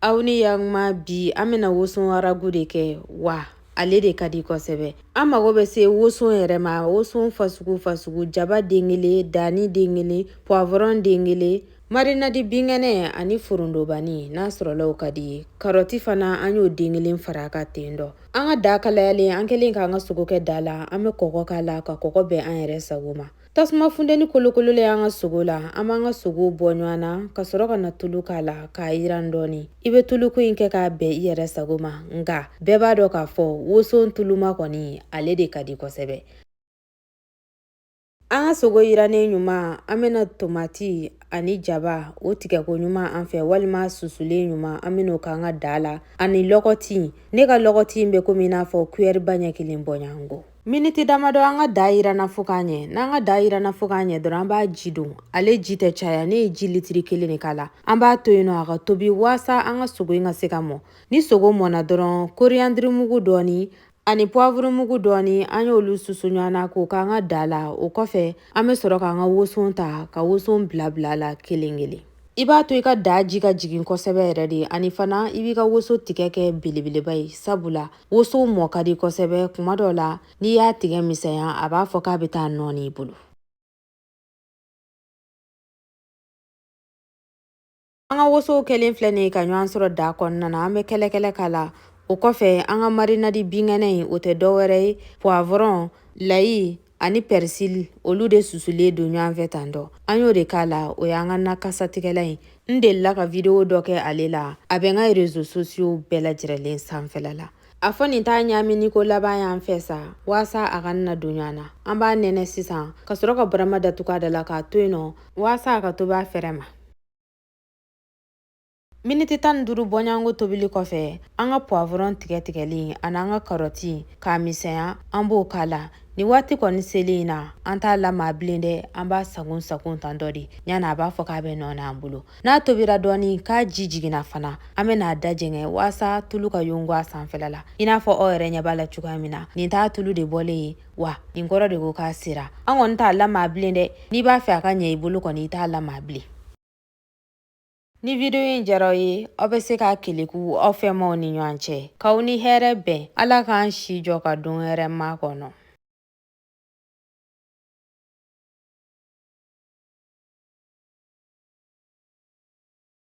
Aw ni yanma bi an bɛna woson arabu de kɛ wa ale de ka di kosɛbɛ. An mago bɛ se woson yɛrɛ ma. Woson fasugu jaba den kelen, dani den kelen, poivron den kelen, marinade binkɛnɛ ani forondobani n'a sɔrɔla o ka di ye. Karɔti fana an y'o den kelen fara ka ten dɔ. An ka da kalayalen an kɛlen k'an ka sogo kɛ da la, an bɛ kɔgɔ k'a la ka kɔgɔ bɛn an yɛrɛ sago ma. Tasuma funteni kolokololen an ka sogo la, an b'an ka sogo bɔ ɲɔgɔn na ka sɔrɔ ka na tulu k'a la k'a yiran dɔɔni. I bɛ tuluko in kɛ k'a bɛn i yɛrɛ sago ma, nka bɛɛ b'a dɔn k'a fɔ woson tuluma kɔni ale de ka di kosɛbɛ. An ka sogo yirannen ɲuman an bɛna tomati ani jaba o tigɛko ɲuman an fɛ walima susulen ɲuman an bɛn'o k'an ka da la ani lɔgɔti. Ne ka lɔgɔti bɛ komi i n'a fɔ cuillère ɲɛ kelen bɔɲɔgɔnko. Miniti damadɔ an ka da yiranna fo k'a ɲɛ. N'an ka da yiranna fo k'a ɲɛ dɔrɔn an b'a ji don. Ale ji tɛ caya, ne ye ji litiri 1 de k'a la. An b'a to yen nɔ a ka tobi waasa an ka sogo in ka se ka mɔ. Ni sogo mɔna dɔrɔn coriandre mugu dɔɔni ani poivre mugu dɔɔni an y'olu susu ɲɔgɔn na k'o k'an ka da la. O kɔfɛ an bɛ sɔrɔ k'an ka woson ta ka woson bila la kelen kelen. I b'a to i ka da ji ka jigin kosɛbɛ yɛrɛ de, ani fana i b'i ka woso tigɛ kɛ belebeleba ye sabula woso mɔ ka di kosɛbɛ. Kuma dɔw la n'i y'a tigɛ misɛnya a b'a fɔ k'a bɛ taa nɔɔni i bolo. An ka woso kelen filɛ nin ye ka ɲɔgɔn sɔrɔ da kɔnɔna na, an bɛ kɛlɛkɛlɛ k'a la. O kɔfɛ an ka marinade binkɛnɛ in o tɛ dɔwɛrɛ ye poivron, layi ani persil olu de susulen don ɲɔgɔn fɛ tan dɔ. An y'o de k'a la, o y'an ka nakasatigɛla in. N delila ka video dɔ kɛ ale la, a bɛ n ka réseaux sociaux bɛɛ lajɛlen sanfɛla la. A fɔ nin t'a ɲamini ko laban y'an fɛ sa, waasa a ka na don ɲɔgɔn na. An b'a nɛnɛ sisan ka sɔrɔ ka barama datugu a da la k'a to yen nɔ waasa a ka tobi a fɛrɛ ma. Miniti 15 bɔɲɔgɔnko tobili kɔfɛ an ka poivron tigɛlen ani an ka karɔti k'a misɛnya an b'o k'a la. Ni waati kɔni selen na an t'a lamaga bilen dɛ, an b'a sagon tan dɔ de ɲana a b'a fɔ k'a bɛ nɔɔni an bolo. N'a tobira dɔɔni k'a ji jiginna fana an bɛ n'a dajɛngɛ waasa tulu ka yongo a sanfɛla la. I n'a fɔ aw yɛrɛ ɲɛ b'a la cogoya min na, nin t'a tulu de bɔlen ye wa nin kɔrɔ de ko k'a sera. An kɔni t'a lamaga bilen dɛ, n'i b'a fɛ a ka ɲɛ i bolo kɔni i t'a lamaga bilen. Ni video in diyara aw ye, aw bɛ se k'a keleku aw fɛnmaw ni ɲɔgɔn cɛ. K'aw ni hɛrɛ bɛn, Ala k'an si jɔ ka don hɛrɛma kɔnɔ.